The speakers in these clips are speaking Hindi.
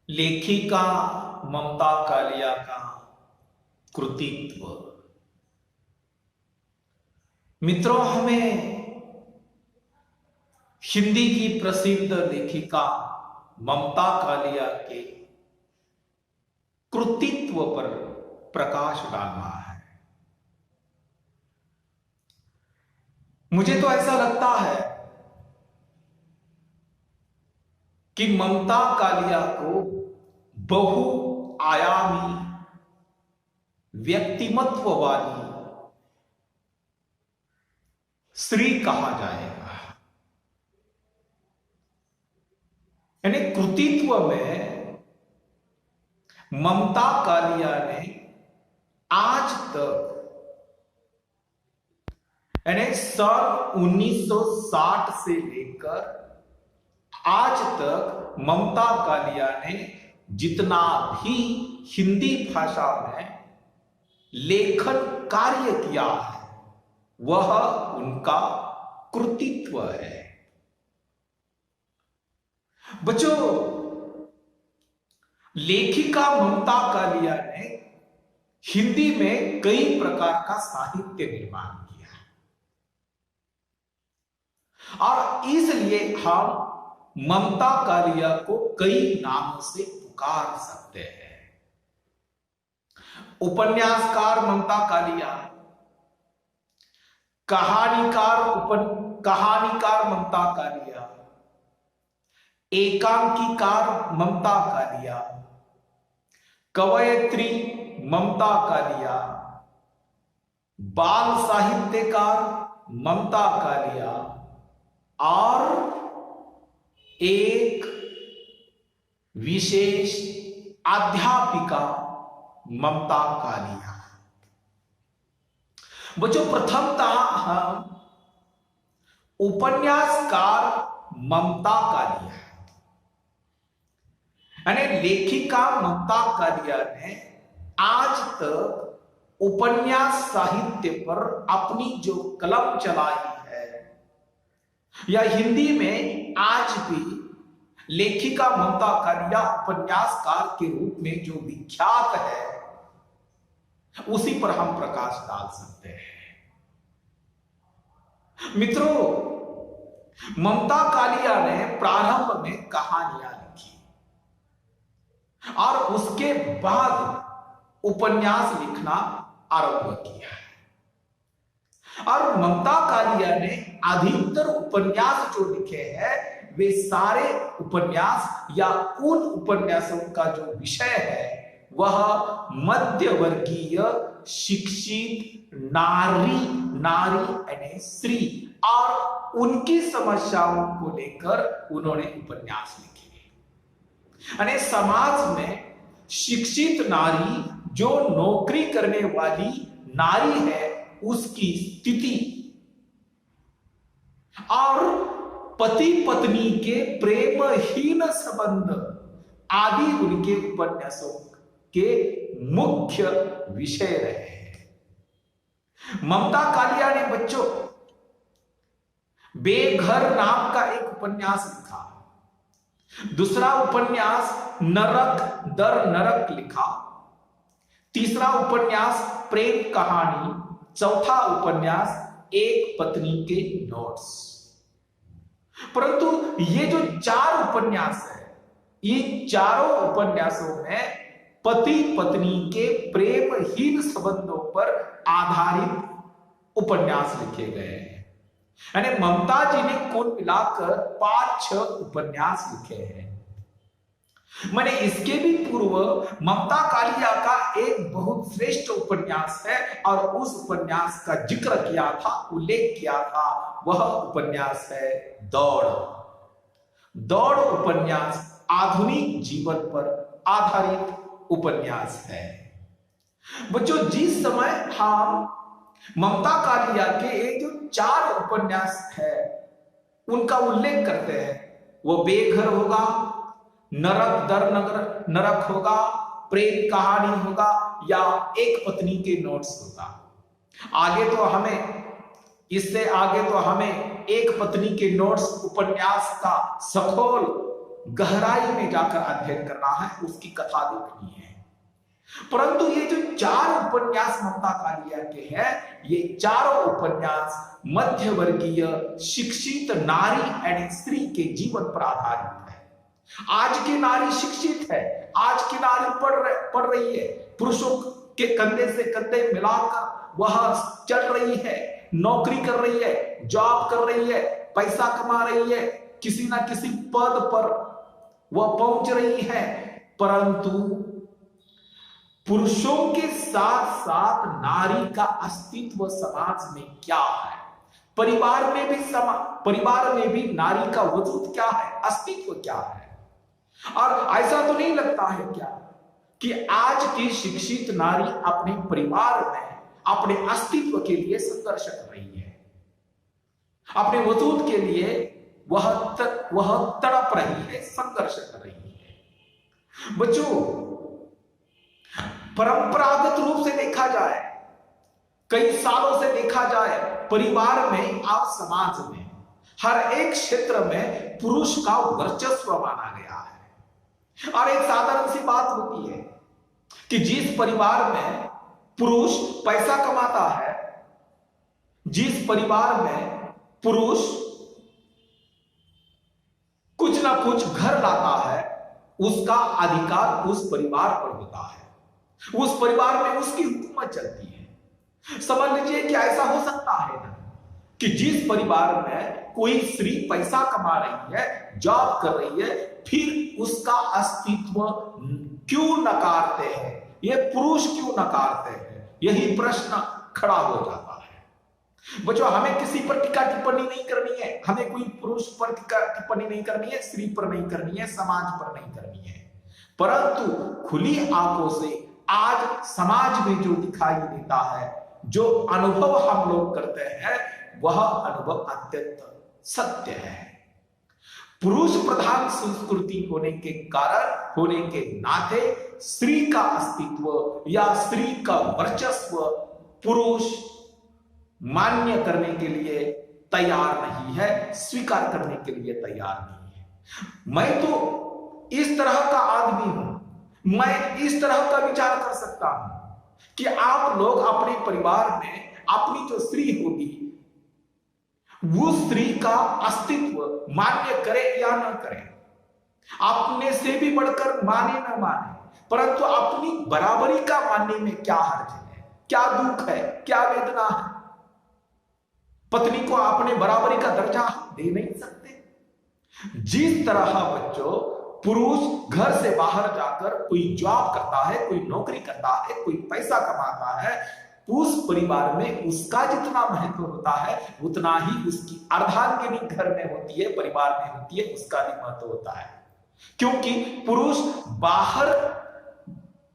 लेखिका ममता कालिया का कृतित्व। मित्रों, हमें हिंदी की प्रसिद्ध लेखिका ममता कालिया के कृतित्व पर प्रकाश डालना है। मुझे तो ऐसा लगता है कि ममता कालिया को बहुआयामी व्यक्तिमत्व वाली स्त्री कहा जाएगा। यानी कृतित्व में ममता कालिया ने आज तक यानी सन 1960 से लेकर आज तक ममता कालिया ने जितना भी हिंदी भाषा में लेखन कार्य किया है वह उनका कृतित्व है। बच्चों, लेखिका ममता कालिया ने हिंदी में कई प्रकार का साहित्य निर्माण किया और इसलिए हम ममता कालिया को कई नामों से पुकार सकते हैं। उपन्यासकार ममता कालिया, कहानीकार ममता कालिया, एकांकीकार ममता कालिया, कवयित्री ममता कालिया, बाल साहित्यकार ममता कालिया और एक विशेष अध्यापिका ममता कालिया। बच्चों, प्रथमतः हम उपन्यासकार ममता कालिया यानी लेखिका ममता कालिया ने आज तक उपन्यास साहित्य पर अपनी जो कलम चलाई है, या हिंदी में आज भी लेखिका ममता कालिया उपन्यासकार के रूप में जो विख्यात है, उसी पर हम प्रकाश डाल सकते हैं। मित्रों, ममता कालिया ने प्रारंभ में कहानियां लिखी और उसके बाद उपन्यास लिखना आरंभ किया और ममता कालिया ने अधिकतर उपन्यास जो लिखे हैं वे सारे उपन्यास या उन उपन्यासों का जो विषय है वह मध्यवर्गीय शिक्षित नारी यानी स्त्री और उनकी समस्याओं को लेकर उन्होंने उपन्यास लिखे। यानी समाज में शिक्षित नारी जो नौकरी करने वाली नारी है उसकी स्थिति और पति पत्नी के प्रेमहीन संबंध आदि उनके उपन्यासों के मुख्य विषय रहे हैं। ममता कालिया ने बच्चों बेघर नाम का एक उपन्यास लिखा, दूसरा उपन्यास नरक दर नरक लिखा, तीसरा उपन्यास प्रेम कहानी, चौथा उपन्यास एक पत्नी के नोट्स। परंतु ये जो चार उपन्यास है, ये चारों उपन्यासों में पति पत्नी के प्रेमहीन संबंधों पर आधारित उपन्यास लिखे गए हैं। यानी ममता जी ने कुल मिलाकर 5-6 उपन्यास लिखे हैं। मैंने इसके भी पूर्व ममता कालिया का एक बहुत श्रेष्ठ उपन्यास है और उस उपन्यास का जिक्र किया था, उल्लेख किया था, वह उपन्यास है दौड़ उपन्यास आधुनिक जीवन पर आधारित उपन्यास है। बच्चों, जिस समय हम ममता कालिया के ये जो 4 उपन्यास है उनका उल्लेख करते हैं, वो बेघर होगा, नरक दर नरक होगा, प्रेम कहानी होगा या एक पत्नी के नोट्स होगा। इससे आगे तो हमें एक पत्नी के नोट्स उपन्यास का सखोल गहराई में जाकर अध्ययन करना है, उसकी कथा देखनी है। परंतु ये जो 4 उपन्यास ममता कालिया के हैं, ये चारों उपन्यास मध्यवर्गीय शिक्षित नारी एवं स्त्री के जीवन पर आधारित है। आज की नारी शिक्षित है, आज की नारी पढ़ रही है, पुरुषों के कंधे से कंधे मिलाकर वह चल रही है, नौकरी कर रही है, जॉब कर रही है, पैसा कमा रही है, किसी ना किसी पद पर वह पहुंच रही है। परंतु पुरुषों के साथ साथ नारी का अस्तित्व समाज में क्या है, परिवार में भी नारी का वजूद क्या है, अस्तित्व क्या है। और ऐसा तो नहीं लगता है क्या कि आज की शिक्षित नारी अपने परिवार में अपने अस्तित्व के लिए संघर्ष कर रही है, अपने वजूद के लिए वह तड़प रही है, संघर्ष कर रही है। बच्चों, परंपरागत रूप से देखा जाए, कई सालों से देखा जाए, परिवार में और समाज में हर एक क्षेत्र में पुरुष का वर्चस्व माना गया है। और एक साधारण सी बात होती है कि जिस परिवार में पुरुष पैसा कमाता है, जिस परिवार में पुरुष कुछ ना कुछ घर लाता है, उसका अधिकार उस परिवार पर होता है, उस परिवार में उसकी हुकूमत चलती है। समझ लीजिए कि ऐसा हो सकता है ना कि जिस परिवार में कोई स्त्री पैसा कमा रही है, जॉब कर रही है, फिर उसका अस्तित्व क्यों नकारते हैं, ये पुरुष क्यों नकारते हैं, यही प्रश्न खड़ा हो जाता है। बच्चों, हमें किसी पर टीका टिप्पणी नहीं करनी है, हमें कोई पुरुष पर टीका टिप्पणी नहीं करनी है, स्त्री पर नहीं करनी है, समाज पर नहीं करनी है। परंतु खुली आंखों से आज समाज में जो दिखाई देता है, जो अनुभव हम लोग करते हैं, वह अनुभव अत्यंत सत्य है। पुरुष प्रधान संस्कृति होने के कारण, होने के नाते स्त्री का अस्तित्व या स्त्री का वर्चस्व पुरुष मान्य करने के लिए तैयार नहीं है, स्वीकार करने के लिए तैयार नहीं है। मैं तो इस तरह का आदमी हूं, मैं इस तरह का विचार कर सकता हूं कि आप लोग अपने परिवार में अपनी जो स्त्री होगी, वो स्त्री का अस्तित्व मान्य करें या न करें, अपने से भी बढ़कर माने न माने, परंतु अपनी बराबरी का मानने में क्या हर्ज है, क्या दुख है, क्या वेदना है। पत्नी को अपने बराबरी का दर्जा दे नहीं सकते। जिस तरह बच्चों पुरुष घर से बाहर जाकर कोई जॉब करता है, कोई नौकरी करता है, कोई पैसा कमाता है, उस परिवार में उसका जितना महत्व होता है, उतना ही उसकी अर्धांगिनी घर में होती है, परिवार में होती है, उसका भी महत्व होता है। क्योंकि पुरुष बाहर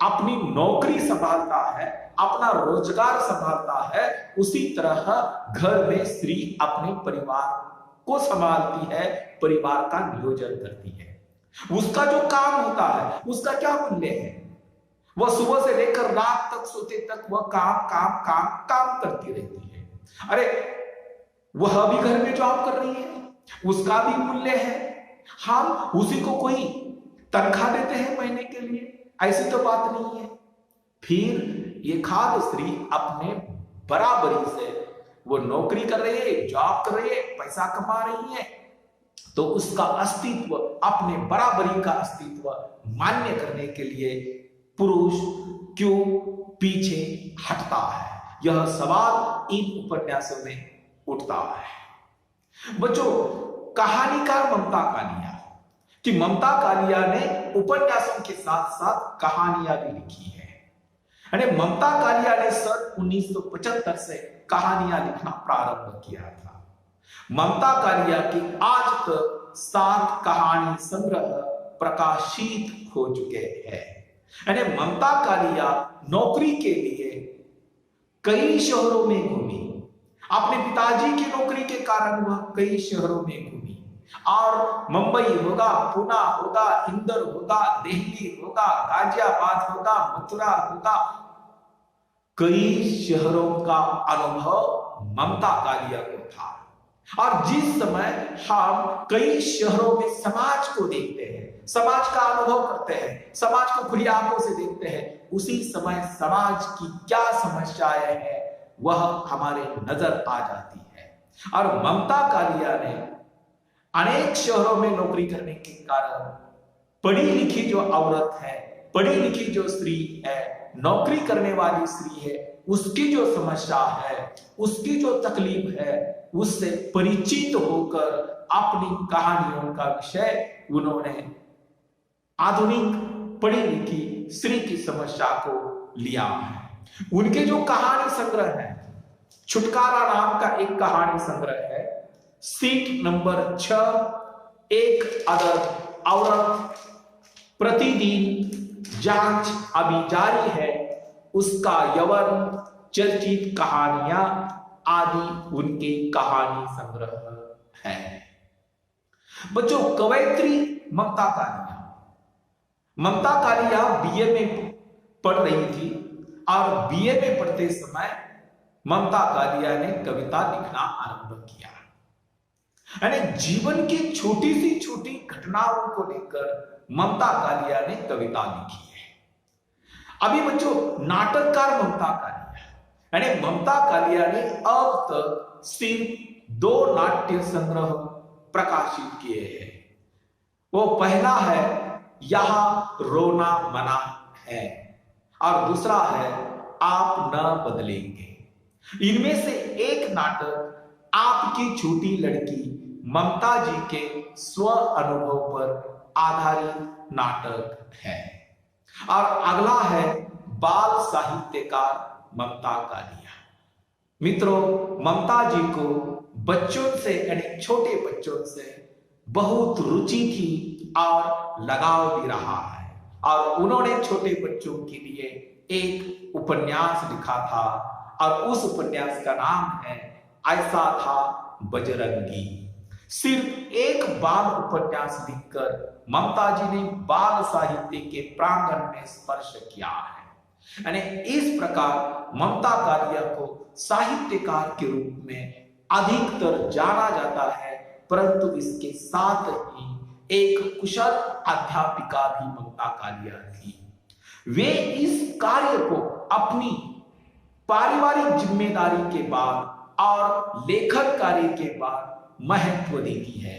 अपनी नौकरी संभालता है, अपना रोजगार संभालता है, उसी तरह घर में स्त्री अपने परिवार को संभालती है, परिवार का नियोजन करती है। उसका जो काम होता है, उसका क्या मूल्य है? वह सुबह से लेकर रात तक सोते तक वह काम काम काम काम करती रहती है। अरे वह भी घर में जॉब कर रही है, उसका भी मूल्य है। हम उसी को कोई तनख्वाह देते हैं महीने के लिए, ऐसी तो बात नहीं है। फिर ये खाद स्त्री अपने बराबरी से वो नौकरी कर रही है, जॉब कर रही है, पैसा कमा रही है, तो उसका अस्तित्व, अपने बराबरी का अस्तित्व मान्य करने के लिए पुरुष क्यों पीछे हटता है, यह सवाल इन उपन्यासों में उठता है। बच्चों, कहानीकार ममता कालिया, कि ममता कालिया ने उपन्यासों के साथ साथ कहानियां भी लिखी है। यानी ममता कालिया ने सन 1975 से कहानियां लिखना प्रारंभ किया था। ममता कालिया की आज तक 7 कहानी संग्रह प्रकाशित हो चुके हैं। यानी ममता कालिया नौकरी के लिए कई शहरों में घूमी, अपने पिताजी की नौकरी के कारण वह कई शहरों में घूमी, और मुंबई होगा, पुणे होगा, इंदौर होगा, दिल्ली होगा, गाजियाबाद होगा, मथुरा होगा, कई शहरों का अनुभव ममता कालिया को था। और जिस समय हम कई शहरों में समाज को देखते हैं, समाज का अनुभव करते हैं, समाज को खुली आंखों से देखते हैं, उसी समय समाज की क्या समस्याएं हैं वह हमारे नजर आ जाती है। और ममता कालिया ने अनेक शहरों में नौकरी करने के कारण पढ़ी लिखी जो औरत है, पढ़ी लिखी जो स्त्री है, नौकरी करने वाली स्त्री है, उसकी जो समस्या है, उसकी जो तकलीफ है, उससे परिचित होकर अपनी कहानियों का विषय उन्होंने आधुनिक पढ़ी लिखी स्त्री की समस्या को लिया है। उनके जो कहानी संग्रह है, छुटकारा नाम का एक कहानी संग्रह है, सीट नंबर 6, एक अदर औरत, प्रतिदिन, जांच अभी जारी है, उसका यवन, चर्चित कहानियां आदि उनके कहानी संग्रह है। बच्चों, कवयित्री ममता कालिया, ममता कालिया बीए में पढ़ रही थी और बीए में पढ़ते समय ममता कालिया ने कविता लिखना आरंभ किया। यानी जीवन की छोटी सी छोटी घटनाओं को लेकर ममता कालिया ने कविता लिखी है। अभी बच्चों, नाटककार ममता कालिया, यानी ममता कालिया ने अब तक सिर्फ 2 नाट्य संग्रह प्रकाशित किए हैं। वो पहला है यहां रोना मना है और दूसरा है आप न बदलेंगे। इनमें से एक नाटक आपकी छोटी लड़की ममता जी के स्व अनुभव पर आधारित नाटक है और अगला है बाल साहित्यकार ममता कालिया। मित्रों, ममता जी को बच्चों से, यानी छोटे बच्चों से बहुत रुचि थी और लगाव भी रहा है और उन्होंने छोटे बच्चों के लिए एक उपन्यास लिखा था और उस उपन्यास का नाम है ऐसा था बजरंगी। सिर्फ एक बाल उपन्यास लिखकर ममता जी ने बाल साहित्य के प्रांगण में स्पर्श किया है। यानी इस प्रकार ममता कालिया को साहित्यकार के रूप में अधिकतर जाना जाता है, परंतु इसके साथ ही एक कुशल अध्यापिका भी ममता कालिया थी। वे इस कार्य को अपनी पारिवारिक जिम्मेदारी के बाद और लेखन कार्य के बाद महत्व देती है।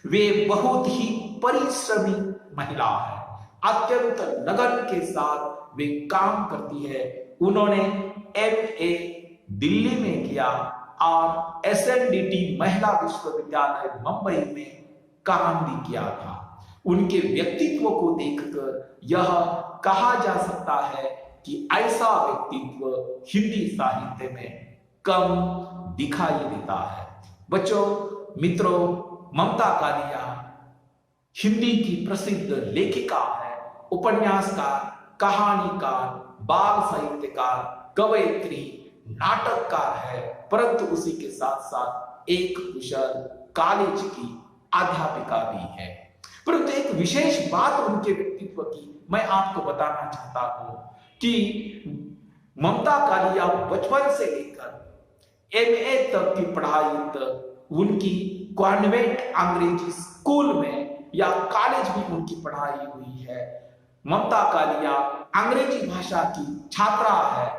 वे बहुत ही परिश्रमी महिला है, अत्यंत लगन के साथ वे काम करती है। उन्होंने MA दिल्ली में किया और SNDT महिला विश्वविद्यालय मुंबई में काम भी किया था। उनके व्यक्तित्व को देखकर यह कहा जा सकता है कि ऐसा व्यक्तित्व हिंदी साहित्य में कम दिखाई देता है। बच्चों, मित्रों, ममता कालिया हिंदी की प्रसिद्ध लेखिका है, उपन्यासकार, कहानीकार, बाल साहित्यकार, कवयित्री, नाटककार है, परंतु उसी के साथ साथ एक कुशल कॉलेज की अध्यापिका भी है। परंतु एक विशेष बात उनके व्यक्तित्व की मैं आपको बताना चाहता हूं कि ममता कालिया बचपन से लेकर MA तक की पढ़ाई तक उनकी कॉन्वेंट अंग्रेजी स्कूल में या कॉलेज में उनकी पढ़ाई हुई है। ममता कालिया अंग्रेजी भाषा की छात्रा है,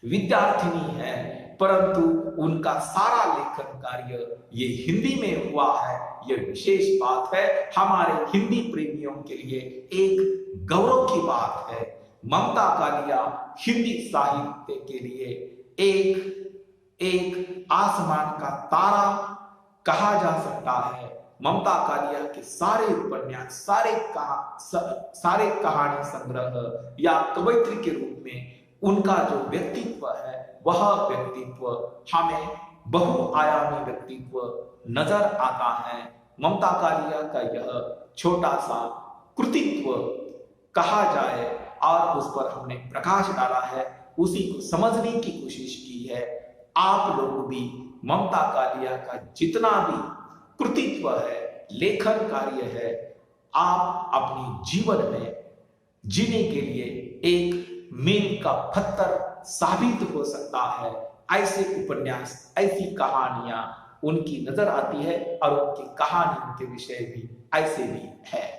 विद्यार्थिनी है, परंतु उनका सारा लेखन कार्य ये हिंदी में हुआ है। यह विशेष बात है, हमारे हिंदी प्रेमियों के लिए एक गौरव की बात है। ममता कालिया हिंदी साहित्य के लिए एक आसमान का तारा कहा जा सकता है। ममता कालिया के सारे उपन्यास, सारे कहानी संग्रह या कवयित्री के रूप में उनका जो व्यक्तित्व है वह व्यक्तित्व हमें बहुआयामी व्यक्तित्व नजर आता है। ममता कालिया का यह छोटा सा कृतित्व कहा जाए और उस पर हमने प्रकाश डाला है, उसी को समझने की कोशिश की है। आप लोग भी ममता कालिया का जितना भी कृतित्व है, लेखन कार्य है, आप अपनी जीवन में जीने के लिए एक मील का पत्थर साबित हो सकता है। ऐसे उपन्यास, ऐसी कहानियां उनकी नजर आती है और उनकी कहानी, उनके विषय भी ऐसे भी है।